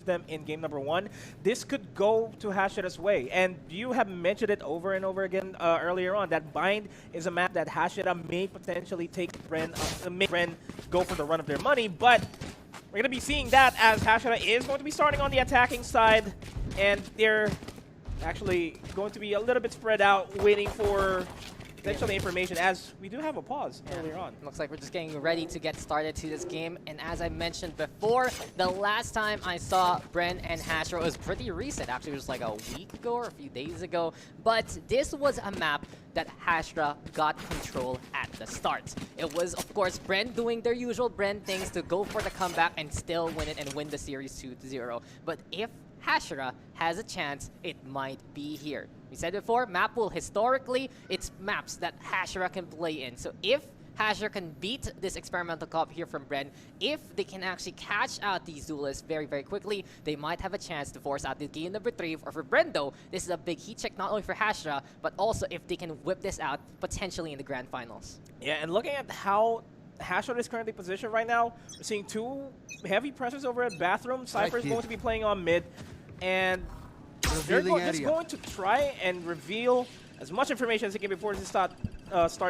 them in game number 1, this could go to Hashira's way. And you have mentioned it over and over again earlier on, that Bind is a map that Hashira may potentially make Bren go for the run of their money, but we're going to be seeing that as Hashira is going to be starting on the attacking side, and they're actually going to be a little bit spread out, waiting for potential information, as we do have a pause earlier on. Looks like we're just getting ready to get started to this game. And as I mentioned before, the last time I saw Bren and Hashira was pretty recent. Actually, it was like a week ago or a few days ago. But this was a map that Hashira got control at the start. It was, of course, Bren doing their usual Bren things to go for the comeback and still win it and win the series 2-0. But if Hashira has a chance, it might be here. We said before, map pool, historically, it's maps that Hashira can play in. So if Hashira can beat this experimental cop here from Bren, if they can actually catch out these duelists very, very quickly, they might have a chance to force out the game number 3. Or for Bren, though, this is a big heat check, not only for Hashira, but also if they can whip this out potentially in the grand finals. Yeah, and looking at how Hashira is currently positioned right now, we're seeing 2 heavy pressures over at Bathroom. Cypher is going to be playing on mid, and they're just going to try and reveal as much information as they can before they start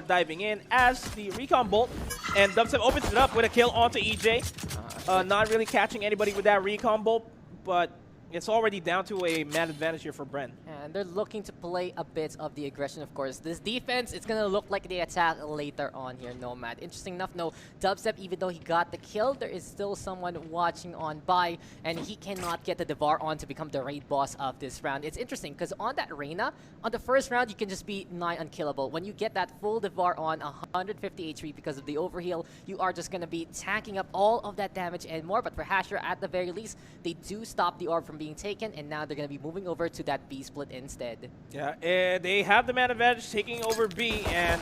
diving in, as the recon bolt, and Dubstep opens it up with a kill onto EJ. Not really catching anybody with that recon bolt, but it's already down to a mad advantage here for Bren. And they're looking to play a bit of the aggression, of course. This defense, it's going to look like they attack later on here, Nomad. Interesting enough, no, Dubstep, even though he got the kill, there is still someone watching on by, and he cannot get the Devar on to become the raid boss of this round. It's interesting, because on that Reyna, on the first round, you can just be nigh unkillable. When you get that full Devar on, 150 HP because of the overheal, you are just going to be tanking up all of that damage and more. But for Hashira, at the very least, they do stop the orb from being taken, and now they're going to be moving over to that B split instead. Yeah, and they have the man advantage taking over B, and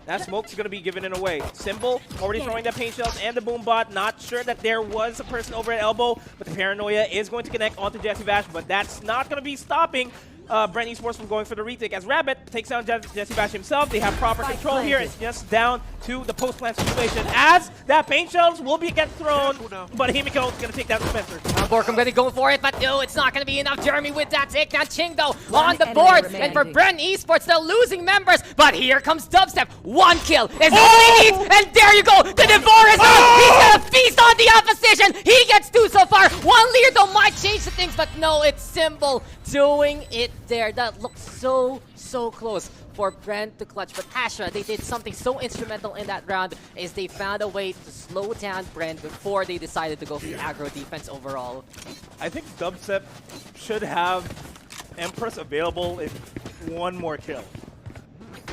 that smoke's going to be given in away. Symbol already throwing that paint shells and the boom bot. Not sure that there was a person over at elbow, but the paranoia is going to connect onto Jesse Bash, but that's not going to be stopping Bren Esports from going for the retake, as Rabbit takes down Jesse Bash himself. They have proper control here. It's just down to the post-plant situation, as that paint shells will get thrown, but Himiko is going to take down Spencer. Borkum going to go for it, but no, it's not going to be enough. Jeremy with that take. Now Ching, though, on the board. And for Bren Esports, they're losing members, but here comes Dubstep. 1 kill is all he needs, and there you go. The Devar is on. He's going to feast on the opposition. He gets 2 so far. 1 leader, though, might change the things, but no, it's Symbol doing it there. That looks so close for Bren to clutch, but Hashira, they did something so instrumental in that round, is they found a way to slow down Bren before they decided to go for the aggro defense overall. I think Dubstep should have Empress available in 1 more kill,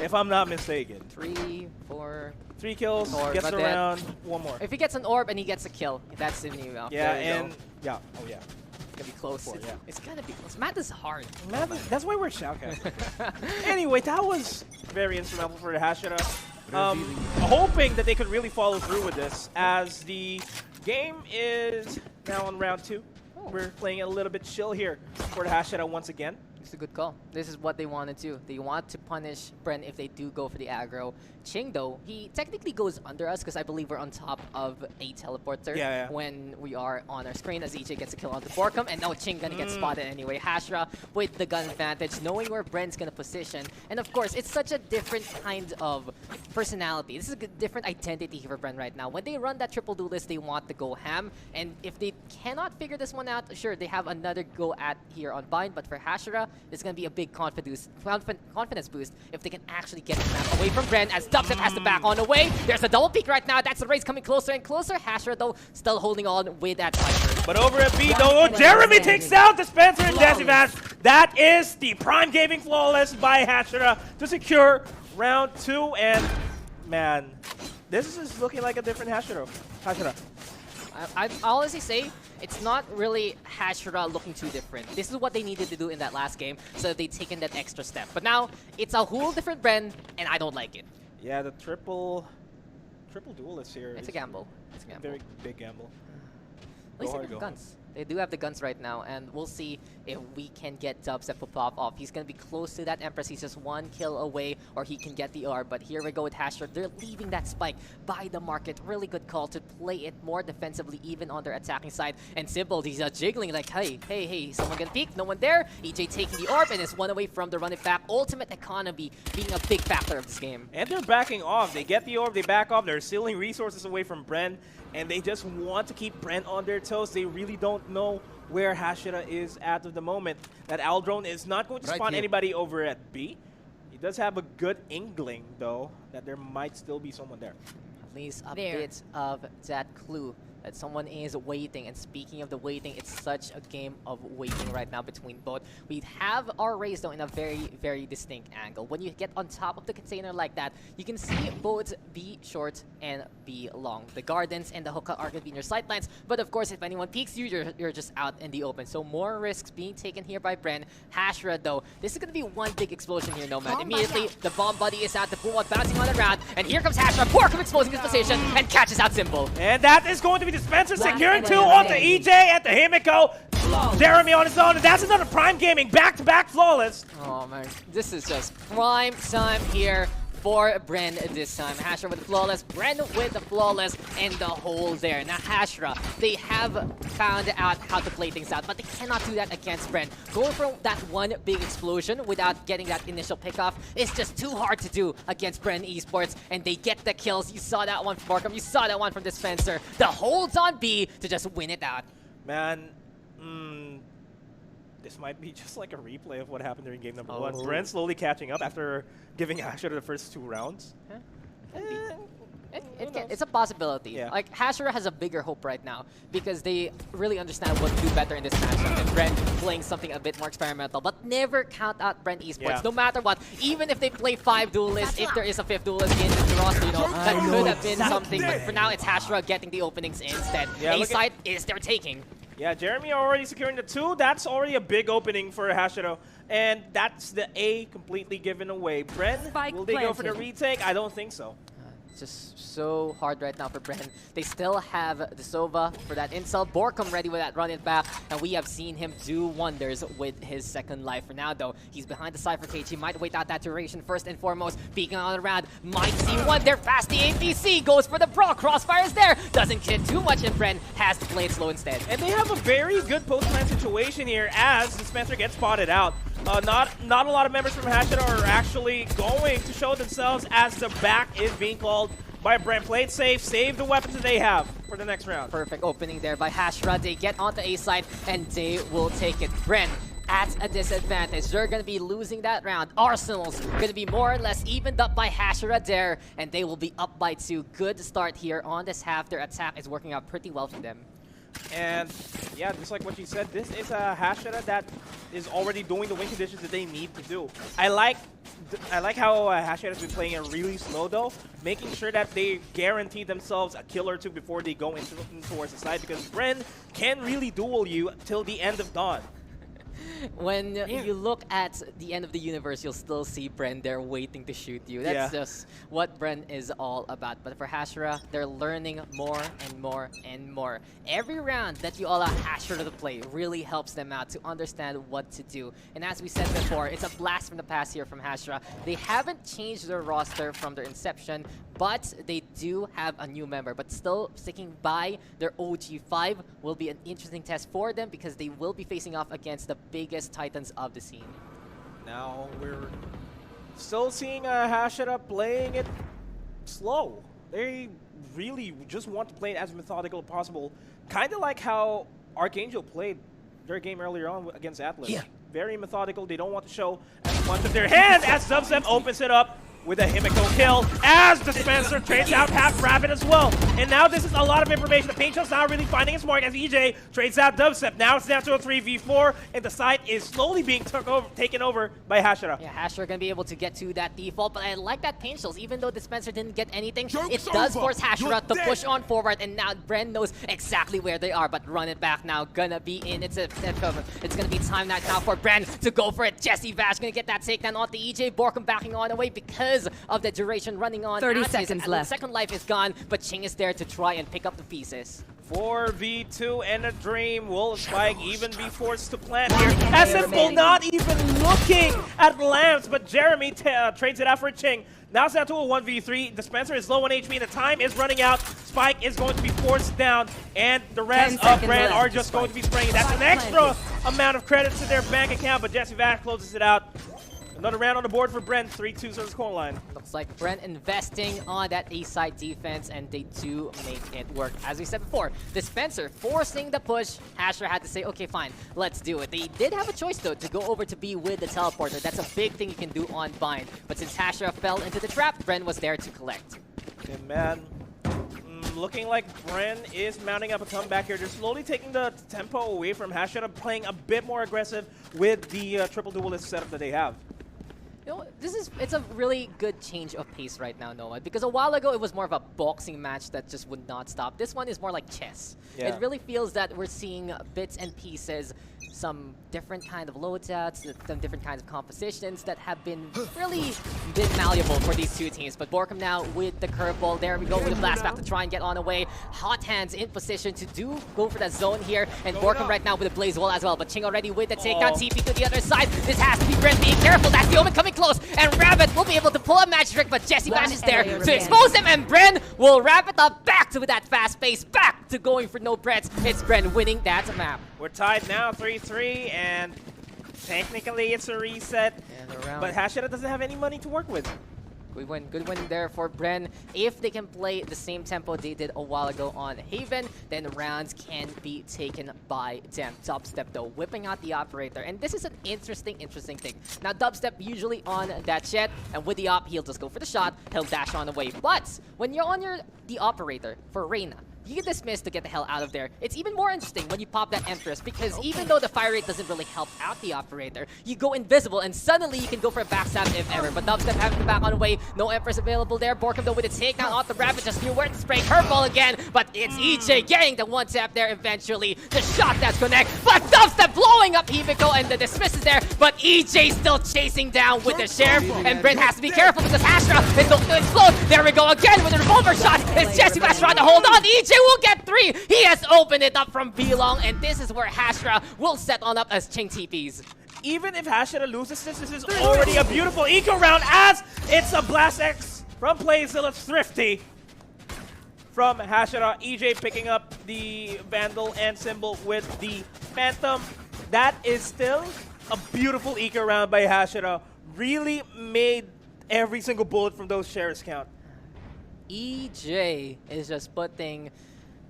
if I'm not mistaken. 3, 4... 3 kills, orb, gets around, 1 more. If he gets an orb and he gets a kill, that's the new. Yeah, and yeah, oh yeah. It's gonna be close. Yeah. It's gonna be close. Math is hard. That's why we're shoutcasters. Anyway, that was very instrumental for the Hashira. Hoping that they could really follow through with this, as the game is now on round 2. We're playing it a little bit chill here for the Hashira once again. It's a good call. This is what they want to do. They want to punish Bren if they do go for the aggro. Ching, though, he technically goes under us because I believe we're on top of a teleporter when we are on our screen, as EJ gets a kill onto Borkum. And now Ching gonna get spotted anyway. Hashira with the gun advantage, knowing where Bren's gonna position. And of course, it's such a different kind of personality. This is a different identity for Bren right now. When they run that triple duelist, they want to go ham. And if they cannot figure this one out, sure, they have another go at here on Bind. But for Hashira, it's going to be a big confidence boost if they can actually get the map away from Bren, as Dubstep has the back on the way. There's a double peek right now. That's the race coming closer and closer. Hashira, though, still holding on with that fighter. But over at B, though, Jeremy takes down the Spencer and Decimash. That is the prime gaming flawless by Hashira to secure round 2. And, man, this is looking like a different Hashira. I honestly say it's not really Hashira looking too different. This is what they needed to do in that last game, so they've taken that extra step. But now, it's a whole different Bren, and I don't like it. Yeah, the triple duelist here. It's a gamble. It's a gamble. Very big gamble. At least they have guns. They do have the guns right now, and we'll see if we can get Dubstep to pop off. He's going to be close to that Empress. He's just 1 kill away, or he can get the R. But here we go with Hashira. They're leaving that spike by the market. Really good call to play it more defensively, even on their attacking side. And Simple, he's jiggling like, hey, someone gonna peek? No one there. EJ taking the orb, and is 1 away from the run it back. Ultimate economy being a big factor of this game. And they're backing off. They get the orb, they back off. They're stealing resources away from Bren, and they just want to keep Bren on their toes. They really don't know where Hashira is at the moment. That Owl Drone is not going to spawn anybody over at B. He does have a good inkling, though, that there might still be someone there. At least a bit of that clue that someone is waiting. And speaking of the waiting, it's such a game of waiting right now between both. We have our raise, though, in a very, very distinct angle. When you get on top of the container like that, you can see both B short and B long. The Gardens and the Hookah are going to be in your sight lines, but of course, if anyone peeks you, you're just out in the open. So more risks being taken here by Bren. Hashira, though, this is going to be one big explosion here, Nomad. Immediately, the bomb buddy is out, the boom bouncing on the ground, and here comes Hashira. Borkum exposing his position and catches out Symbol. And that is going to be Dispenser securing 2 onto EJ at the Himiko. Jeremy on his own, and that's another Prime Gaming back-to-back flawless. Oh man, this is just prime time here for Bren this time. Hashira with the flawless, Bren with the flawless, and the hole there. Now Hashira, they have found out how to play things out, but they cannot do that against Bren. Going for that one big explosion without getting that initial pickoff is just too hard to do against Bren Esports, and they get the kills. You saw that one from Borkum, you saw that one from Dispenser. The holds on B to just win it out. Man, this might be just like a replay of what happened during game number 1. Bren slowly catching up after giving Hashira the first 2 rounds. It's a possibility. Yeah. Like, Hashira has a bigger hope right now because they really understand what to do better in this matchup. And Bren playing something a bit more experimental, but never count out Bren Esports, no matter what. Even if they play 5 duelists, if there is a 5th duelist in the roster, you know, that could have been something. But for now, it's Hashira getting the openings instead. A side is their taking. Yeah, Jeremy already securing the 2. That's already a big opening for Hashira. And that's the A completely given away. Bren, will they go for the retake? I don't think so. It's just so hard right now for Bren. They still have the Sova for that insult. Borkum ready with that run it back, and we have seen him do wonders with his second life. For now, though, he's behind the Cypher cage. He might wait out that duration first and foremost. Peeking on the round, might see one there fast. The APC goes for the Brawl. Crossfire is there. Doesn't get too much, and Bren has to play it slow instead. And they have a very good post-plan situation here as Dispenser gets spotted out. Not a lot of members from Hashira are actually going to show themselves as the back is being called by Bren. Play it safe, save the weapons that they have for the next round. Perfect opening there by Hashira. They get onto A side and they will take it. Bren at a disadvantage. They're going to be losing that round. Arsenal's going to be more or less evened up by Hashira there, and they will be up by 2. Good start here on this half. Their attack is working out pretty well for them. And yeah, just like what you said, this is a Hashira that is already doing the win conditions that they need to do. I like how Hashira has been playing it really slow though, making sure that they guarantee themselves a kill or 2 before they go into towards the side, because Bren can really duel you till the end of dawn. When you look at the end of the universe, you'll still see Bren there waiting to shoot you. That's just what Bren is all about. But for Hashira, they're learning more and more and more. Every round that you allow Hashira to play really helps them out to understand what to do. And as we said before, it's a blast from the past here from Hashira. They haven't changed their roster from their inception, but they do have a new member. But still sticking by their OG5 will be an interesting test for them because they will be facing off against the biggest titans of the scene. Now we're still seeing Hashira playing it slow. They really just want to play it as methodical as possible. Kind of like how Archangel played their game earlier on against Atlas. Yeah. Very methodical. They don't want to show as much of their hand as Dubstep opens it up with a Himiko kill as Dispenser trades out half Rabbit as well. And now this is a lot of information. The Paint Shell's now really finding its mark as EJ trades out Dubstep. Now it's down to a 3v4, and the site is slowly being taken over by Hashira. Yeah, Hashira gonna be able to get to that default, but I like that Paint Shells. Even though Dispenser didn't get anything, it does force Hashira to push on forward, and now Bren knows exactly where they are, but run it back now. Gonna be in. It's gonna be time now for Bren to go for it. Jesse Vash gonna get that takedown on the EJ. Borkum backing on away because of the duration running on. 30 seconds left. Second life is gone, but Ching is there to try and pick up the pieces. 4v2 and a dream. Will Spike even be forced to plant here? As Simple not even looking at lamps, but Jeremy trades it out for Ching. Now it's down to a 1v3. Dispenser is low on HP and the time is running out. Spike is going to be forced down, and the rest of Bren are just going to be spraying. That's an extra amount of credits to their bank account, but Jesse Vash closes it out. Another round on the board for Bren, 3-2 service corner line. Looks like Bren investing on that A side defense, and they do make it work. As we said before, Dispenser forcing the push. Hashira had to say, okay, fine, let's do it. They did have a choice, though, to go over to B with the teleporter. That's a big thing you can do on Bind. But since Hashira fell into the trap, Bren was there to collect. Okay, man. Looking like Bren is mounting up a comeback here. They're slowly taking the tempo away from Hashira, playing a bit more aggressive with the triple duelist setup that they have. You know, it's a really good change of pace right now, Noah, because a while ago it was more of a boxing match that just would not stop. This one is more like chess. Yeah. It really feels that we're seeing bits and pieces, some different kind of loadouts, some different kinds of compositions that have been really malleable for these two teams. But Borkum now with the curveball. There we go with the blast back to try and get on away. Hot Hands in position to go for that zone here. And Borkum right now with a blaze wall as well. But Ching already with the takedown. TP to the other side. This has to be Bren being careful. That's the Omen coming close. And Rabbit will be able to pull a magic trick, but Jesse Bash is there to expose him. And Bren will wrap it up back to that fast pace. Back to going for no breads. It's Bren winning that map. We're tied now, 3-3, and technically it's a reset. But Hashira doesn't have any money to work with. Good win there for Bren. If they can play the same tempo they did a while ago on Haven, then rounds can be taken by them. Dubstep though, whipping out the operator. And this is an interesting thing. Now Dubstep usually on that jet, and with the op, he'll just go for the shot, he'll dash on the way. But when you're on the operator for Reyna, you get dismissed to get the hell out of there. It's even more interesting when you pop that Empress, because even though the fire rate doesn't really help out the operator, you go invisible and suddenly you can go for a backstab if ever. But Dubstep having the back on the way, no Empress available there. Borkum though with a takedown off the Rabbit, just knew where to spray curveball again, but it's EJ getting the one tap there eventually. The shot that's connect, but Dubstep blowing up Himiko and the dismiss is there, but EJ still chasing down with the Sheriff, and Bren has to be careful because Hashira is going to explode. There we go again with the revolver shot. It's Jesse Bash trying to hold on. EJ will get 3. He has opened it up from B-Long, and this is where Hashira will set on up as Ching TPs. Even if Hashira loses this is already a beautiful eco round, as it's a Blast X from Playzilla Thrifty from Hashira. EJ picking up the Vandal and Symbol with the Phantom. That is still a beautiful eco round by Hashira. Really made every single bullet from those shares count. EJ is just putting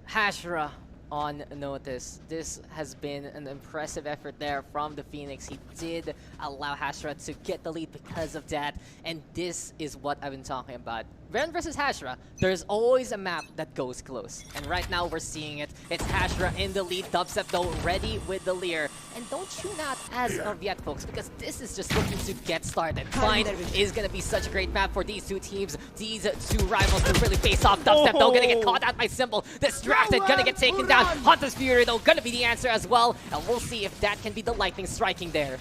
Hashira on notice. This has been an impressive effort there from the Phoenix. He did allow Hashira to get the lead because of that, and this is what I've been talking about. Bren versus Hashira, there's always a map that goes close. And right now we're seeing it. It's Hashira in the lead. Dubstep though ready with the Leer. And don't tune out as of yet, folks, because this is just looking to get started. Bind is going to be such a great map for these two teams. These two rivals to really face off. Dubstep though going to get caught out by Symbol. Distracted, going to get taken down. Hunter's Fury though going to be the answer as well. And we'll see if that can be the lightning striking there.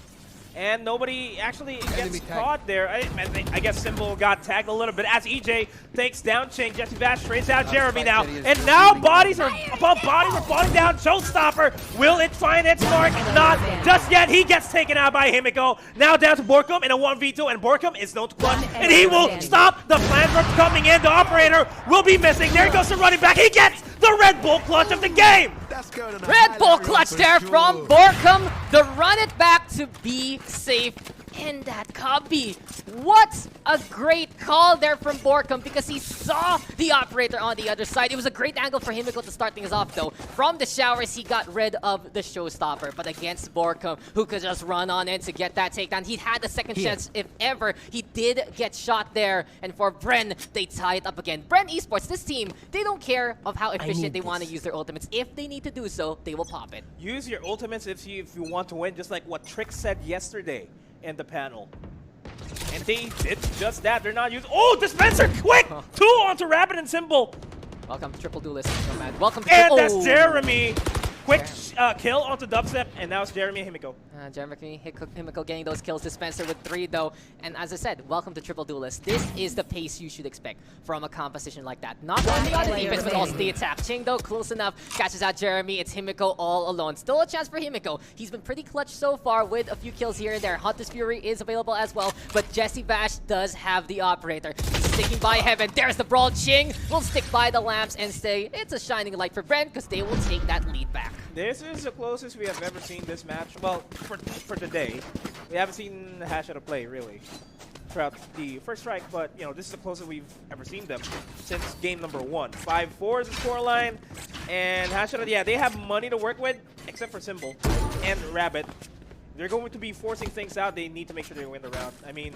And nobody actually gets caught there. I guess Symbol got tagged a little bit as EJ takes down Ching. Jesse Bash trades out Jeremy now. And now bodies are falling down. Showstopper. Will it find its mark? Not just yet. He gets taken out by Himiko. Now down to Borkum in a 1v2. And Borkum is known to clutch. And he will stop the plan from coming in. The operator will be missing. There goes the running back. He gets the Red Bull clutch of the game. Red Bull clutch there from Borkum. The run it back to be safe in that copy. What a great call there from Borkum, because he saw the operator on the other side. It was a great angle for Himiko to start things off though. From the showers, he got rid of the showstopper, but against Borkum, who could just run on in to get that takedown. He had the second chance if ever. He did get shot there, and for Bren, they tie it up again. Bren Esports, this team, they don't care of how efficient they want to use their ultimates. If they need to do so, they will pop it. Use your ultimates if you want to win, just like what Trick said yesterday in the panel. And they did just that. They're not using. Oh, Dispenser quick! 2 onto Rabbit and Symbol. Welcome to Triple Duelist, Nomad. Welcome to And that's Jeremy Quick kill onto Dubstep, and now it's Jeremy and Himiko. Jeremy Himiko getting those kills. Dispenser with 3 though. And as I said, welcome to Triple Duelist. This is the pace you should expect from a composition like that. Not only on the defense, but also the attack. Ching though, close enough. Catches out Jeremy. It's Himiko all alone. Still a chance for Himiko. He's been pretty clutch so far with a few kills here and there. Hunter's Fury is available as well, but Jesse Bash does have the operator. He's sticking by Heaven. There's the brawl. Ching will stick by the lamps and say it's a shining light for Bren because they will take that lead back. This is the closest we have ever seen this match. Well, for today, we haven't seen Hashira play really throughout the first strike, but you know, this is the closest we've ever seen them since game number 1. 5-4 is the scoreline, and Hashira, yeah, they have money to work with, except for Symbol and Rabbit. They're going to be forcing things out. They need to make sure they win the round. I mean,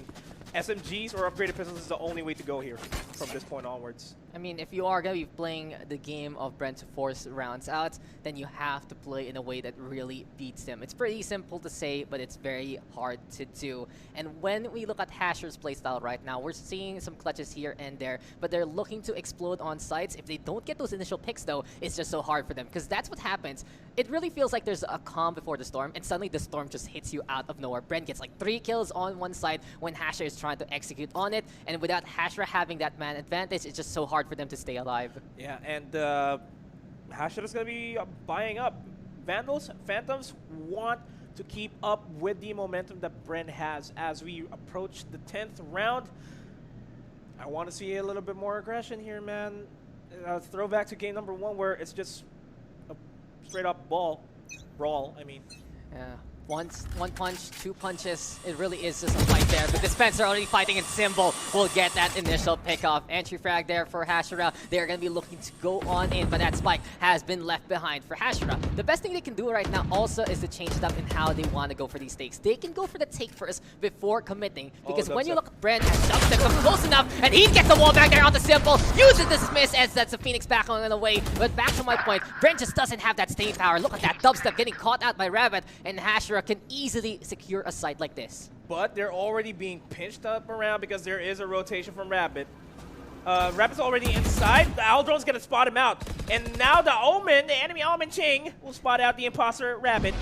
SMGs or upgraded pistols is the only way to go here from this point onwards. I mean, if you are going to be playing the game of Bren to force rounds out, then you have to play in a way that really beats them. It's pretty simple to say, but it's very hard to do. And when we look at Hashira's playstyle right now, we're seeing some clutches here and there, but they're looking to explode on sites. If they don't get those initial picks, though, it's just so hard for them, because that's what happens. It really feels like there's a calm before the storm, and suddenly the storm just hits you out of nowhere. Bren gets like 3 kills on one side when Hashira is trying to execute on it, and without Hashira having that man advantage, it's just so hard for them to stay alive. Yeah, and Hashira's going to be buying up. Phantoms want to keep up with the momentum that Bren has as we approach the 10th round. I want to see a little bit more aggression here, man. Throwback to game number 1 where it's just a straight up brawl, I mean. Yeah. One punch, 2 punches. It really is just a fight there. But Dispenser already fighting, and Symbol will get that initial pick-off. Entry frag there for Hashira. They're going to be looking to go on in, but that spike has been left behind for Hashira. The best thing they can do right now also is to change it up in how they want to go for these takes. They can go for the take first before committing. Because when you look at Bren as Dubstep comes close enough, and he gets the wall back there on the Symbol. Uses the dismiss as that's a Phoenix back on the way. But back to my point, Bren just doesn't have that staying power. Look at that Dubstep getting caught out by Rabbit, and Hashira can easily secure a site like this. But they're already being pinched up around because there is a rotation from Rabbit. Rabbit's already inside. The Owl Drone's gonna spot him out. And now the Omen, the enemy Omen Ching, will spot out the imposter Rabbit.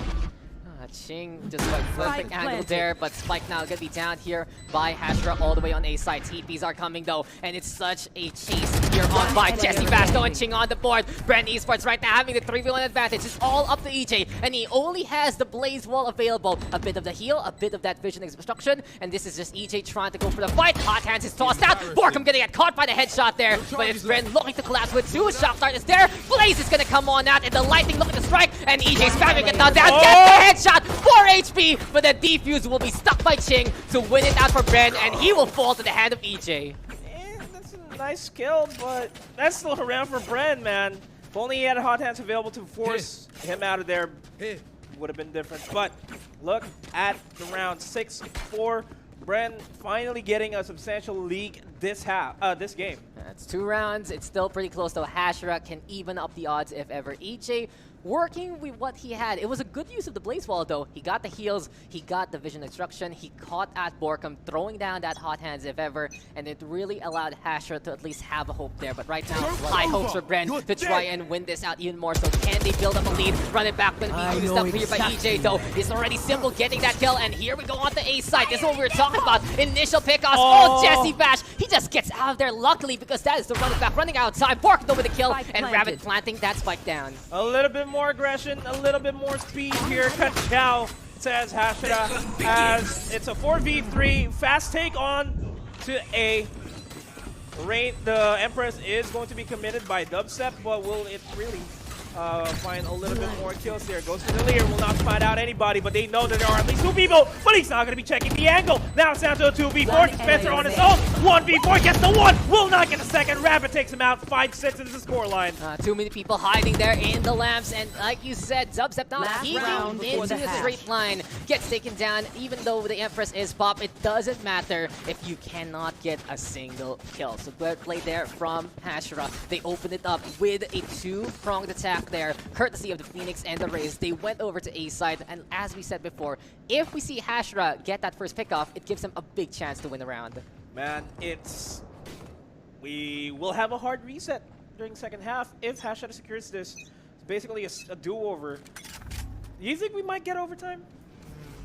Ching just like perfect angle there, but Spike now gonna be down here by Hashira all the way on A side. TPs are coming though, and it's such a chase here on by Jesse Bash though, and Ching on the board. Bren Esports right now having the 3v1 advantage. It's all up to EJ, and he only has the Blaze Wall available. A bit of the heal, a bit of that vision destruction, and this is just EJ trying to go for the fight. Hot Hands is tossed out. Borkum gonna get caught by the headshot there, but it's Bren looking to collapse with 2. Shock Dart is there. Blaze is gonna come on out, and the lightning looking to strike, and EJ spamming it now down. Gets the headshot. 4 HP, but the defuse will be stuck by Ching to win it out for Bren, and he will fall to the hand of EJ. That's a nice kill, but that's still around for Bren, man. If only he had Hot Hands available to force him out of there, would have been different. But look at the round 6-4. Bren finally getting a substantial lead this game. That's 2 rounds. It's still pretty close though. Hashira can even up the odds if ever. EJ working with what he had. It was a good use of the Blaze Wall though. He got the heals, he got the vision destruction, he caught at Borkum, throwing down that Hot Hands if ever, and it really allowed Hashira to at least have a hope there. But right now, high hopes for Bren to try and win this out even more. So can they build up a lead? Run it back, gonna be used up here by EJ though. It's already Symbol getting that kill, and here we go on the A side. This is what we were talking about. Initial pickoffs. Oh, Jesse Bash. He just gets out of there luckily because that is the running back running outside. Borkum though with the kill, and Rabbit planting that spike down. A little bit more aggression, a little bit more speed here. Kachao says Hashira as it's a 4v3 fast take on to A. The Empress is going to be committed by Dubstep, but will it really find a little bit more kills here? Goes to the leader, will not spot out anybody, but they know that there are at least 2 people, but he's not going to be checking the angle. Now it's down to a 2v4. Dispenser on his own. 1v4 gets the 1, will not get the second. Rabbit takes him out. 5-6 is the scoreline. Too many people hiding there in the lamps, and like you said, Dubstep not keeping into the straight line. Gets taken down, even though the Empress is pop. It doesn't matter if you cannot get a single kill. So good play there from Hashira. They opened it up with a 2-pronged attack there, courtesy of the Phoenix and the Raze. They went over to A side, and as we said before, if we see Hashira get that first pickoff, it gives them a big chance to win the round. Man, we will have a hard reset during the second half if Hashira secures this. It's basically a do-over. Do you think we might get overtime?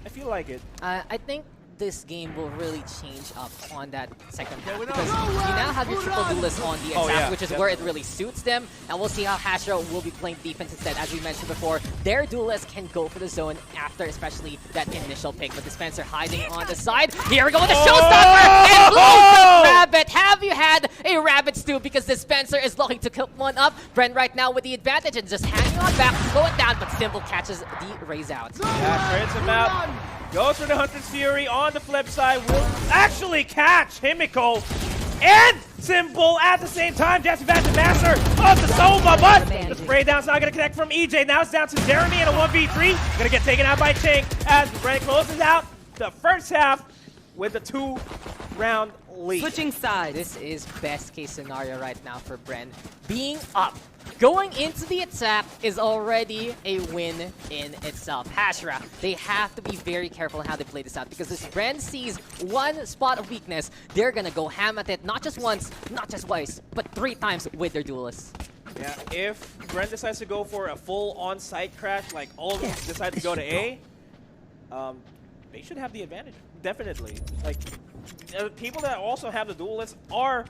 I feel like it. I think this game will really change up on that second half because you now have your triple duelist on the attack, which is where it really suits them. And we'll see how Hashira will be playing defense instead. As we mentioned before, their duelist can go for the zone after especially that initial pick. But Dispenser hiding on the side. Here we go with the showstopper and blows the rabbit. Have you had a rabbit stew? Because Dispenser is looking to kill one up. Bren right now with the advantage and just hanging on back, slow it down, but Simple catches the raise out. Yeah, turns him out. Goes for the Hunter's Fury. On the flip side, will actually catch Himiko and Simple at the same time. Jesse back to master of the Sova, but the spray down's not going to connect from EJ. Now it's down to Jeremy in a 1v3. Going to get taken out by Ching as Bren closes out the first half with a 2-round lead. Switching sides. This is best case scenario right now for Bren. Being up, going into the attack is already a win in itself. Hashira, they have to be very careful in how they play this out because if Bren sees one spot of weakness, they're gonna go ham at it, not just once, not just twice, but 3 times with their duelists. Yeah, if Bren decides to go for a full on-site crash, like all of them decide to go to A, they should have the advantage, definitely. Like, people that also have the duelists are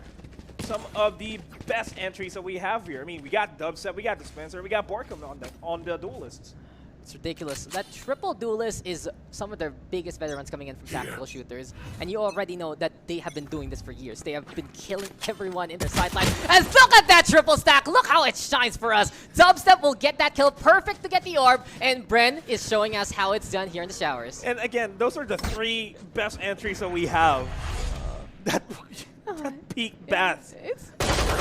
some of the best entries that we have here. I mean, we got Dubstep, we got Dispenser, we got Borkum on the duelists. It's ridiculous. That triple duelist is some of their biggest veterans coming in from tactical shooters. And you already know that they have been doing this for years. They have been killing everyone in their sidelines. And look at that triple stack! Look how it shines for us! Dubstep will get that kill, perfect to get the orb, and Bren is showing us how it's done here in the showers. And again, those are the 3 best entries that we have. That peak best.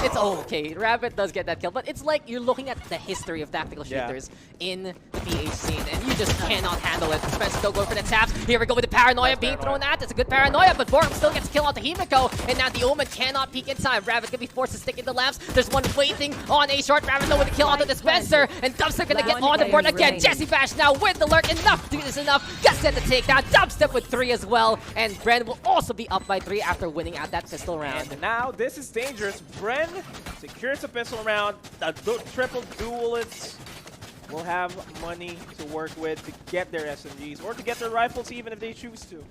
It's okay. Rabbit does get that kill, but it's like you're looking at the history of tactical shooters in the PH scene, and you just cannot handle it. Spencer still going for the taps. Here we go with the paranoia being thrown at. It's a good paranoia, but Borkum still gets a kill onto Himiko, and now the Omen cannot peek in time. Rabbit's gonna be forced to stick in the lamps. There's one waiting on a short. Rabbit though with the kill onto Dispenser, and Dubstep gonna get on the board again. Jesse Bash now with the lurk. Enough. Do this enough. Gets set the takedown. Dubstep with 3 as well, and Bren will also be up by 3 after winning at that pistol round. And now this is dangerous. Bren secures the pistol round. The triple duelists will have money to work with to get their SMGs or to get their rifles even if they choose to.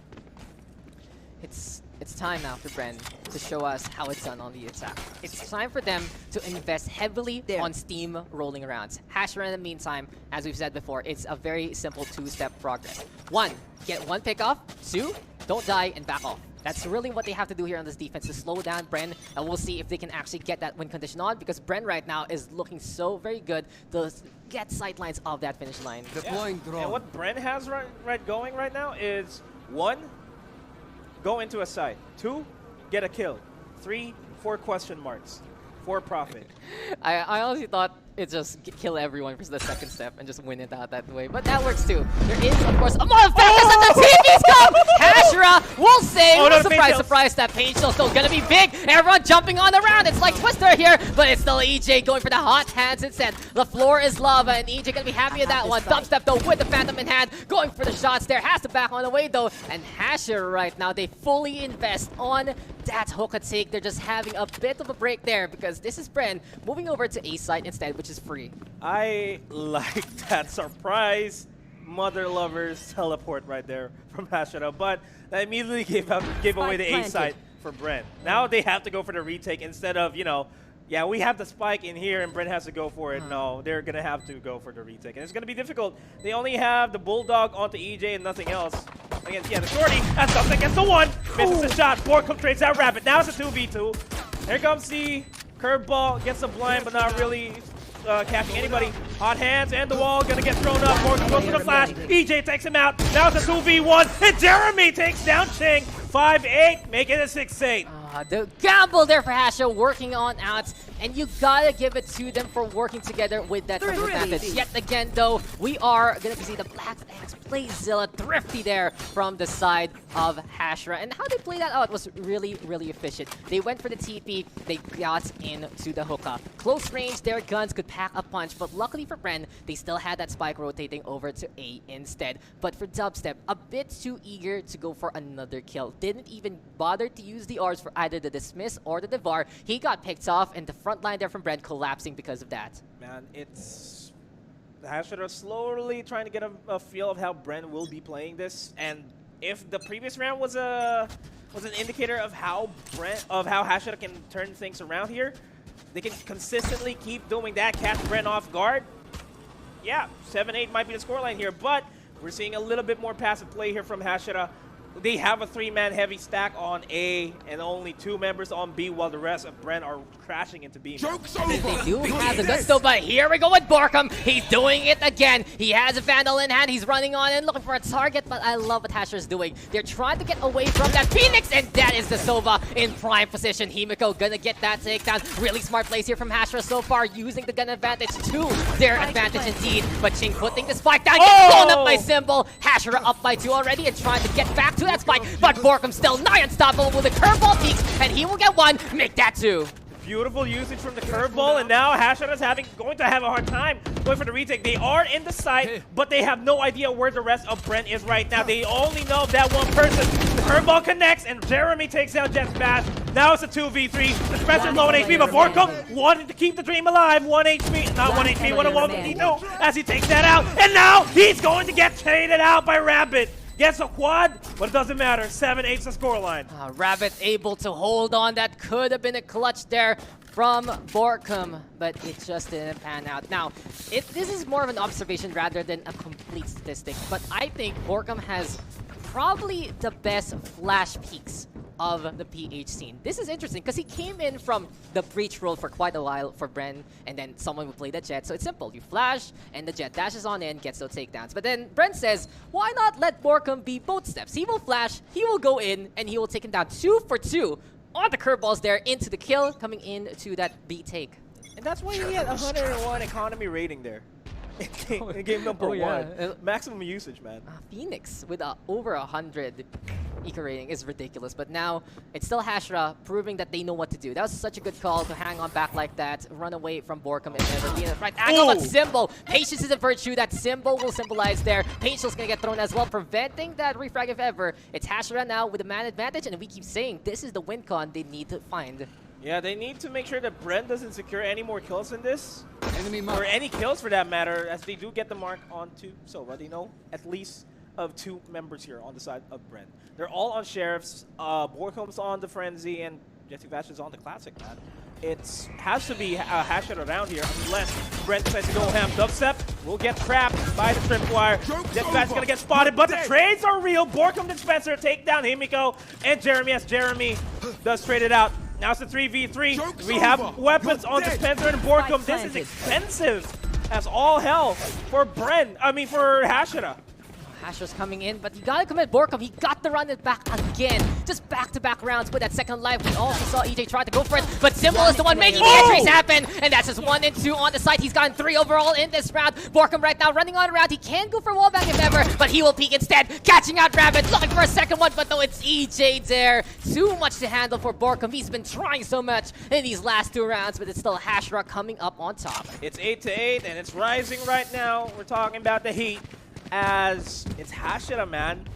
It's time now for Bren to show us how it's done on the attack. It's time for them to invest heavily on steam rolling around. Hashira in the meantime, as we've said before, it's a very simple 2-step progress. 1, get 1 pick off. 2, don't die and back off. That's really what they have to do here on this defense, to slow down Bren, and we'll see if they can actually get that win condition on, because Bren right now is looking so very good to get sightlines of that finish line. Deploying drone. And what Bren has going right now is 1, go into a site. 2, get a kill. 3, 4 question marks. 4 profit. I honestly thought it's just kill everyone for the second step and just win it out that way. But that works too. There is, of course, a mod of focus and the TV's come! Hashira will save. Oh, no, surprise, surprise, that pain shield's still gonna be big. Everyone jumping on the round. It's like Twister here, but it's still EJ going for the hot hands instead. The floor is lava, and EJ gonna be happy with that one. Dubstep though with the Phantom in hand, going for the shots there. Has to back on the way though. And Hashira right now, they fully invest on that hook take. They're just having a bit of a break there because this is Bren moving over to A site instead, which is free. I like that surprise mother lovers teleport right there from Hashira, but that immediately gave away the A site for Bren. Now they have to go for the retake instead of, you know, yeah, we have the spike in here and Bren has to go for it. No, they're going to have to go for the retake. And it's going to be difficult. They only have the Bulldog onto EJ and nothing else. Against, yeah, the Shorty. That's something against the 1. Misses the shot. Borkum trades that Rabbit. Now it's a 2v2. Here comes the curveball. Gets the blind, but not really catching anybody. Hot hands and the wall. Going to get thrown up. Borkum goes for the flash. EJ takes him out. Now it's a 2v1. And Jeremy takes down Ching. 5-8. Make it a 6-8. The gamble there for Hashira working on outs, and you gotta give it to them for working together with that triple advantage. Yet again, though, we are gonna see the Black X play Zilla thrifty there from the side of Hashira. And how they played that out was really, really efficient. They went for the TP, they got into the hookup. Close range, their guns could pack a punch, but luckily for Bren, they still had that spike rotating over to A instead. But for Dubstep, a bit too eager to go for another kill. Didn't even bother to use the Rs for either the dismiss or the devar. He got picked off, and the front line there from Bren collapsing because of that. Man, it's Hashira slowly trying to get a feel of how Bren will be playing this, and if the previous round was an indicator of how Hashira can turn things around here, they can consistently keep doing that, catch Bren off guard. Yeah, 7-8 might be the scoreline here, but we're seeing a little bit more passive play here from Hashira. They have a 3-man heavy stack on A and only 2 members on B, while the rest of Bren are crashing into B. Joke's And over. they do have the guts though, but here we go with Borkum. He's doing it again. He has a Vandal in hand. He's running on and looking for a target, but I love what Hashira's doing. They're trying to get away from that Phoenix, and that is the Sova in prime position. Himiko gonna get that takedown. Really smart plays here from Hashira so far, using the gun advantage to their advantage indeed. But Ching putting the spike down, gets blown up by Symbol. Hashira up by 2 already and trying to get back to that spike, but Borkum still nigh unstoppable with the curveball peaks, and he will get 1, make that 2. Beautiful usage from the curveball, and now Hashira's going to have a hard time going for the retake. They are in the site, but they have no idea where the rest of Bren is right now. They only know that one person. The curveball connects, and Jeremy takes down Jet Smash. Now it's a 2v3. The Spencer's low on HP, but Borkum wanted to keep the dream alive. 1 HP, not 1 HP, 152 as he takes that out. And now he's going to get traded out by Rabbit. Gets a quad, but it doesn't matter. 7-8's the scoreline. Rabbit able to hold on. That could have been a clutch there from Borkum, but it just didn't pan out. Now, this is more of an observation rather than a complete statistic, but I think Borkum has probably the best flash peaks of the PH scene. This is interesting because he came in from the breach role for quite a while for Bren, and then someone would play the Jet. So it's simple. You flash, and the Jet dashes on in, gets those takedowns. But then Bren says, why not let Borkum be both steps? He will flash, he will go in, and he will take him down 2 for 2 on the curveballs there into the kill, coming into that B take. And that's why he had 101 economy rating there. In game number 1. Maximum usage, man. Phoenix with over 100 eco rating is ridiculous, but now it's still Hashira proving that they know what to do. That was such a good call to hang on back like that, run away from Borkum and never be in the right angle. But Symbol, patience is a virtue. That Symbol will symbolize there. Painshell's gonna get thrown as well, preventing that refrag if ever. It's Hashira now with a man advantage, and we keep saying this is the win con they need to find. Yeah, they need to make sure that Bren doesn't secure any more kills in this. Enemy or any kills for that matter, as they do get the mark onto Sova. They know at least of 2 members here on the side of Bren. They're all on Sheriffs. Borkum's on the Frenzy, and Jesse Vash is on the Classic, man. It has to be Hashira around here, unless Bren decides to go ham. Dubstep will get trapped by the tripwire. Jesse Vash is going to get spotted, but the trades are real. Borkum and Spencer take down Himiko and Jeremy, as Jeremy does trade it out. Now it's a 3v3. We have weapons on Spencer and Borkum. This is expensive as all hell for for Hashira. Hashira's coming in, but you gotta commit Borkum. He got to run it back again. Just back-to-back rounds with that second life. We also saw EJ try to go for it, but Symbol is the one making the entries happen. And that's just 1 and 2 on the side. He's gotten 3 overall in this round. Borkum right now running on around. He can go for wallbang if ever, but he will peek instead. Catching out Rabbit, looking for a second one, but no, it's EJ there. Too much to handle for Borkum. He's been trying so much in these last 2 rounds, but it's still Hashira coming up on top. It's 8-8, and it's rising right now. We're talking about the heat. As it's Hashira, man,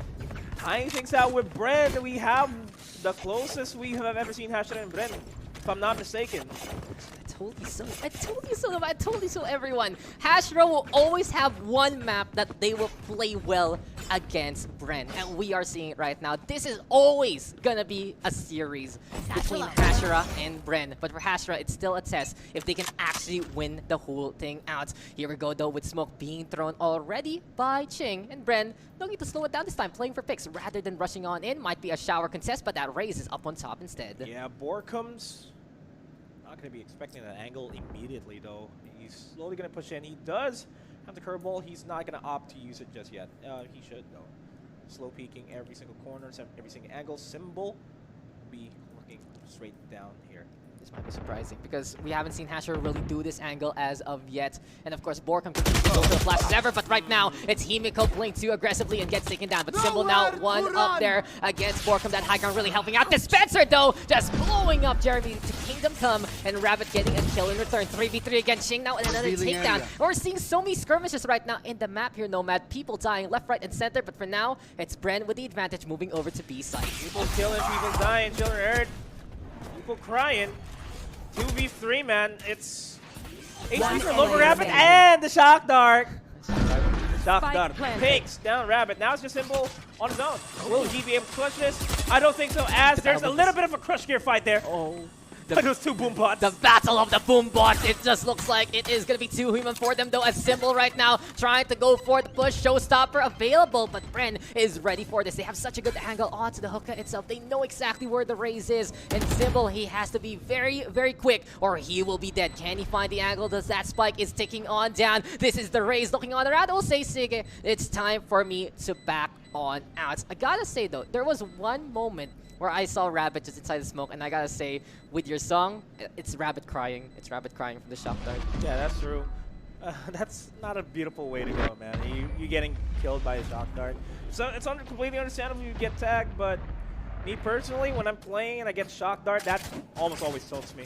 tying things out with Bren. We have the closest we have ever seen Hashira and Bren, if I'm not mistaken. I told you so. I told you so. I told you so, everyone. Hashira will always have one map that they will play well against Bren, and we are seeing it right now. This is always gonna be a series between Hashira and Bren, but for Hashira, it's still a test if they can actually win the whole thing out. Here we go, though, with smoke being thrown already by Ching, and Bren looking to slow it down this time, playing for picks rather than rushing on in. Might be a shower contest, but that raise is up on top instead. Yeah, Borkum's not going to be expecting that angle immediately, though. He's slowly going to push in. He does have the curveball. He's not going to opt to use it just yet. He should, though. Slow peeking every single corner, every single angle. Symbol be looking straight down here. This might be surprising because we haven't seen Hashira really do this angle as of yet. And of course, Borkum continues to go for the flash as ever, but right now, it's Himiko playing too aggressively and gets taken down. But Symbol now 1 up there against Borkum. That high ground really helping out. Dispenser, though, just blowing up Jeremy to Kingdom Come, and Rabbit getting a kill in return. 3v3 against Ching now, and another takedown. We're seeing so many skirmishes right now in the map here, Nomad. People dying left, right, and center, but for now, it's Bren with the advantage moving over to B side. People killing, people dying, children hurt, people crying. 2v3, man. It's HP for Lover Rabbit and the Shock Dart. Shock Spike Dart planted. takes down Rabbit. Now it's just Symbol on his own. Will he be able to clutch this? I don't think so, as there's a little bit of a crush gear fight there. Oh. But those two boom bots. The battle of the boom bots. It just looks like it is going to be too human for them, though. As Symbol right now trying to go for the push. Showstopper available, but Bren is ready for this. They have such a good angle onto the hookah itself. They know exactly where the raise is. And Symbol, he has to be very, very quick or he will be dead. Can he find the angle? Does that spike is ticking on down? This is the raise looking on around. Oh, say Sige, it's time for me to back on out. I gotta say, though, there was one moment where I saw Rabbit just inside the smoke, and I gotta say, with your song, it's Rabbit crying. It's Rabbit crying from the Shock Dart. Yeah, that's true. That's not a beautiful way to go, man. You getting killed by a Shock Dart. So it's completely understandable you get tagged, but me personally, when I'm playing and I get Shock Dart, that almost always tilts me.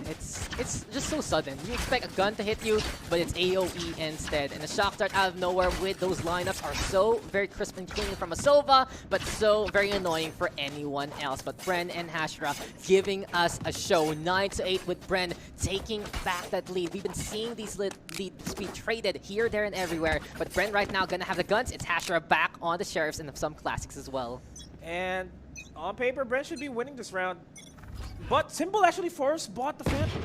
It's just so sudden. You expect a gun to hit you, but it's AoE instead. And the Shock Dart out of nowhere with those lineups are so very crisp and clean from a Sova, but so very annoying for anyone else. But Bren and Hashira giving us a show. 9-8 with Bren taking back that lead. We've been seeing these leads be traded here, there, and everywhere. But Bren right now gonna have the guns. It's Hashira back on the Sheriffs and some classics as well. And on paper, Bren should be winning this round. But Symbol actually first bought the Phantom.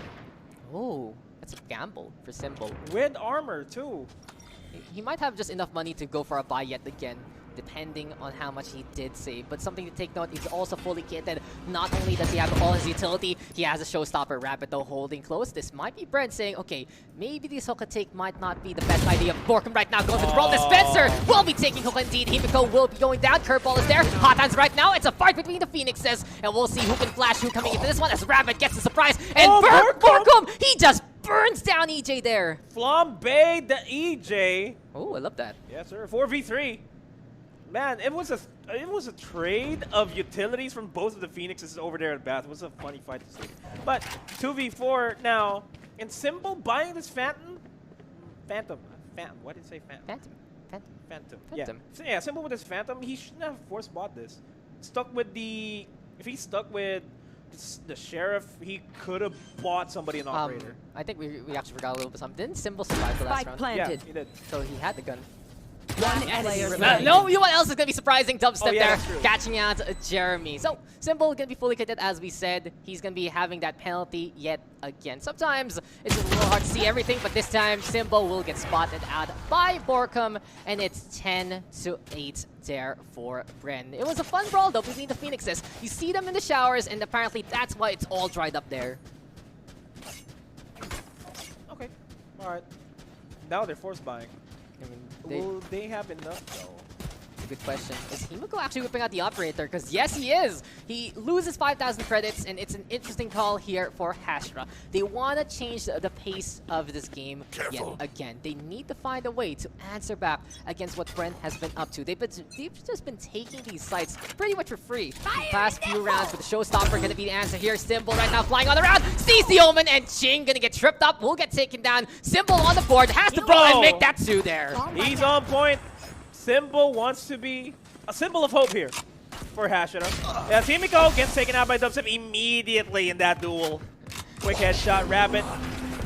Oh, that's a gamble for Symbol. With armor, too. He might have just enough money to go for a buy yet again, depending on how much he did save. But something to take note, he's also fully kitted. Not only does he have all his utility, he has a Showstopper Rabbit, though, holding close. This might be Brent saying, okay, maybe this hookah take might not be the best idea. Borkum right now goes with the roll. Dispenser will be taking hookah indeed. Himiko will be going down. Curveball is there. Hot hands right now. It's a fight between the Phoenixes, and we'll see who can flash who coming into this one as Rabbit gets the surprise. And Borkum, he just burns down EJ there. Flambe the EJ. Oh, I love that. Yes, sir. 4v3. Man, it was a trade of utilities from both of the Phoenixes over there at Bath. It was a funny fight to see. But 2v4 now, and Symbol buying this Phantom. What did it say? Phantom. Yeah. So, yeah, Symbol with his Phantom. He shouldn't have force bought this. If he stuck with the Sheriff, he could have bought somebody an operator. I think we actually forgot a little bit something. Didn't Symbol survive the last Spike round? planted. Yeah, he did. So he had the gun. One player No, remaining. you know what else is going to be surprising? Dubstep yeah, there, catching out Jeremy. So, Symbol going to be fully kitted, as we said. He's going to be having that penalty yet again. Sometimes it's just a little hard to see everything, but this time, Symbol will get spotted out by Borkum, and it's 10-8 there for Bren. It was a fun brawl, though, between the Phoenixes. You see them in the showers, and apparently that's why it's all dried up there. Okay. All right. Now they're force buying. I mean, Will they have enough, though? That's a good question. Is Himiko actually whipping out the operator? Because yes, he is. He loses 5,000 credits, and it's an interesting call here for Hashira. They want to change the pace of this game yet again. They need to find a way to answer back against what Bren has been up to. They've just been taking these sites pretty much for free the past few rounds, but the Showstopper going to be the answer here. Symbol right now flying on the round, sees the Omen, and Ching going to get tripped up, will get taken down. Symbol on the board, has to brawl and make that 2 there. He's on point. Symbol wants to be a symbol of hope here for Hashira. Yeah, Himiko gets taken out by Dubstep immediately in that duel. Quick headshot, Rabbit.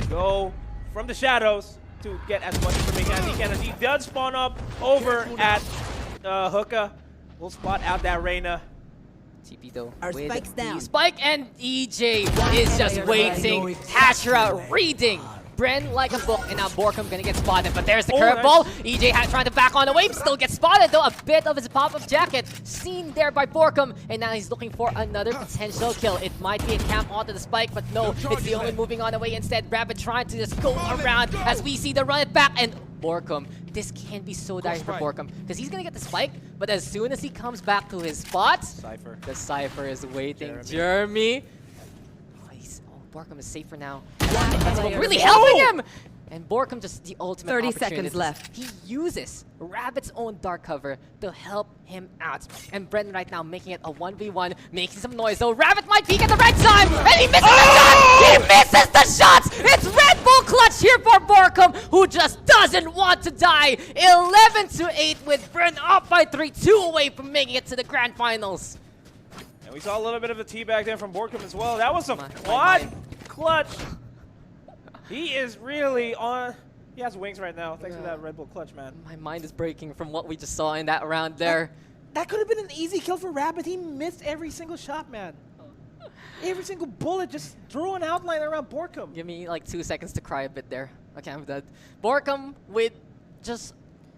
Go from the shadows to get as much information as he can. As he does spawn up over at Hookah. We'll spot out that Reyna. TP though. Our with spike's down. the spike, and EJ is just waiting. Hashira reading Bren like a book, and now Borkum gonna get spotted, but there's the curveball. Nice. EJ trying to back on the wave, still gets spotted though. A bit of his pop-up jacket seen there by Borkum, and now he's looking for another potential kill. It might be a camp onto the spike, but no, it's the only moving on the way instead. Rabbit trying to just go around as we see the run it back, and Borkum. This can be so dire for Borkum, because he's gonna get the spike, but as soon as he comes back to his spot, Cypher. the Cypher is waiting. Jeremy. Borkum is safe for now. Really helping him! And Borkum just the ultimate 30 opportunity. seconds left. He uses Rabbit's own dark cover to help him out. And Bren right now making it a 1v1, making some noise. Though Rabbit might peek at the right time, and he misses the shot! He misses the shots! It's Red Bull clutch here for Borkum, who just doesn't want to die. 11-8 with Bren up by 3, 2 away from making it to the grand finals. And we saw a little bit of a teabag there from Borkum as well. That was a quad clutch. He is really on. He has wings right now. Thanks for that Red Bull clutch, man. My mind is breaking from what we just saw in that round there. That could have been an easy kill for Rabbit. He missed every single shot, man. Every single bullet just drew an outline around Borkum. Give me like 2 seconds to cry a bit there. Okay, I'm dead. Borkum with just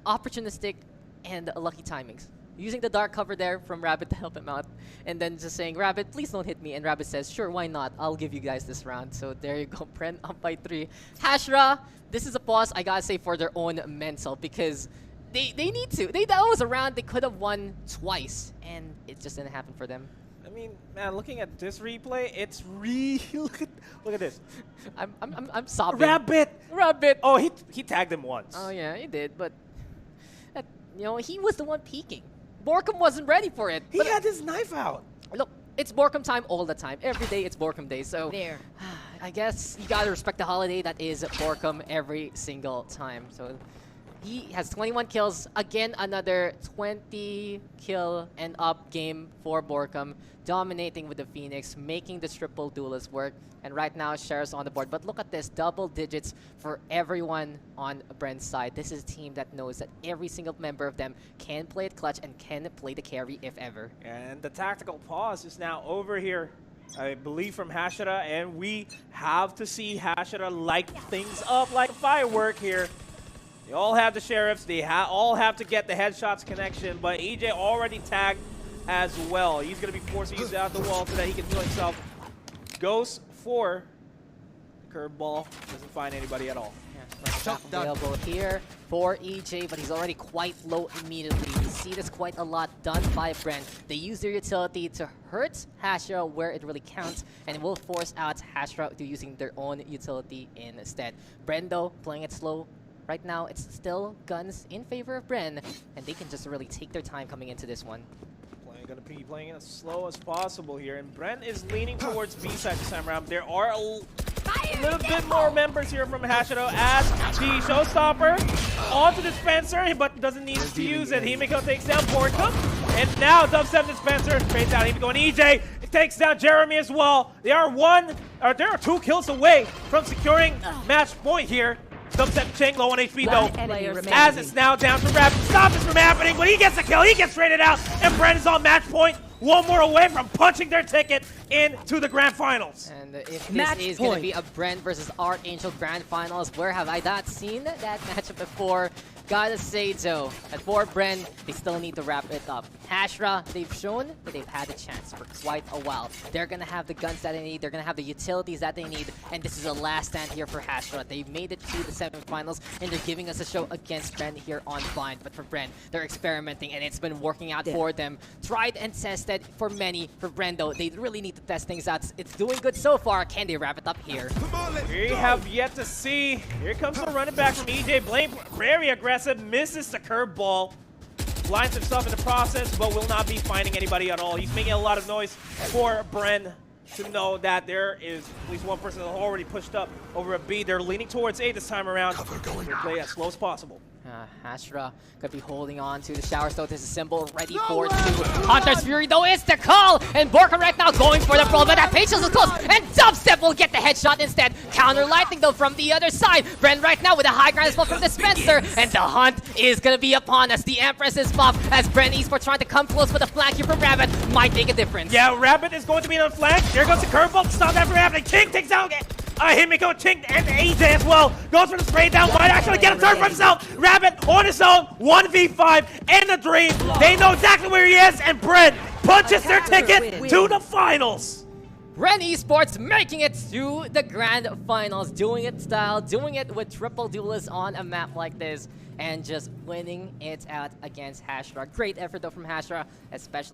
opportunistic and lucky timings. Using the dark cover there from Rabbit to help him out. And then just saying, Rabbit, please don't hit me. And Rabbit says, sure, why not? I'll give you guys this round. So there you go. Bren up by 3. Hashira, this is a pause, I gotta say, for their own mental. Because they need to. That was a round they could have won twice. And it just didn't happen for them. I mean, man, looking at this replay, it's really look at this. I'm sobbing. Rabbit. Oh, he tagged him once. Oh yeah, he did, but you know, he was the one peeking. Borkum wasn't ready for it. He had his knife out. Look, it's Borkum time all the time. Every day it's Borkum day. So There. I guess you gotta respect the holiday that is Borkum every single time. So he has 21 kills. Again, another 20 kill and up game for Borkum. Dominating with the Phoenix, making the triple duelist work. And right now, Sheriff's on the board. But look at this, double digits for everyone on Bren's side. This is a team that knows that every single member of them can play it clutch and can play the carry if ever. And the tactical pause is now over here, I believe, from Hashira. And we have to see Hashira light things up like a firework here. They all have the Sheriffs. They all have to get the headshots connection. But EJ already tagged as well. He's going to be forced to use out the wall so that he can heal himself. Goes for the curveball. Doesn't find anybody at all. Yeah, available here for EJ, but he's already quite low immediately. We see this quite a lot done by Bren. They use their utility to hurt Hashira where it really counts, and it will force out Hashira to using their own utility instead. Bren, though, playing it slow. Right now, it's still guns in favor of Bren, and they can just really take their time coming into this one. Going to be playing it as slow as possible here, and Bren is leaning towards B side this time around. There are a little bit more members here from Hashira as the showstopper onto the dispenser, but doesn't need to use it. Himiko takes down Borkum, and now Dubstep dispenser trades down Himiko, and EJ takes down Jeremy as well. They are there are 2 kills away from securing match point here. Dubstep Ching low on HP though, as it's now down to Rabbit. Stop this from happening, but he gets the kill, he gets traded out, and Bren is on match point, 1 more away from punching their ticket into the grand finals. And if this is going to be a Bren versus Archangel grand finals, where have I not seen that matchup before? Gotta say though, that for Bren, they still need to wrap it up. Hashira, they've shown that they've had a chance for quite a while. They're gonna have the guns that they need, they're gonna have the utilities that they need, and this is a last stand here for Hashira. They've made it to the semifinals, and they're giving us a show against Bren here on Bind. But for Bren, they're experimenting, and it's been working out for them. Tried and tested for many. For Bren though, they really need to test things out. It's doing good so far. Can they wrap it up here? We have yet to see. Here comes the running back from EJ Blame. Very aggressive. Misses the curveball, blinds himself in the process, but will not be finding anybody at all. He's making a lot of noise for Bren to know that there is at least one person that already pushed up over a B. They're leaning towards A this time around. They play as slow as possible. Hashira could be holding on to the shower stone. This is Symbol ready for 2. Hunter's Fury though is the call, and Borkum right now going for the brawl, but that patience is close, and Dubstep will get the headshot instead. Counter lightning though from the other side. Bren right now with a high ground as well from Dispenser, and the hunt is gonna be upon us. The Empress is buff as Bren Esports trying to come close, but the flank here from Rabbit might make a difference. Yeah, Rabbit is going to be on the flank. There goes the curveball to stop that from happening. King takes out Himiko, Ching, and AJ as well. Goes for the spray down, might actually get a turn for himself. Rabbit on his own, 1v5 in the dream. They know exactly where he is, and Bren punches their ticket to the finals. Bren Esports making it to the grand finals, doing it style, doing it with triple duelists on a map like this, and just winning it out against Hashira. Great effort though from Hashira, especially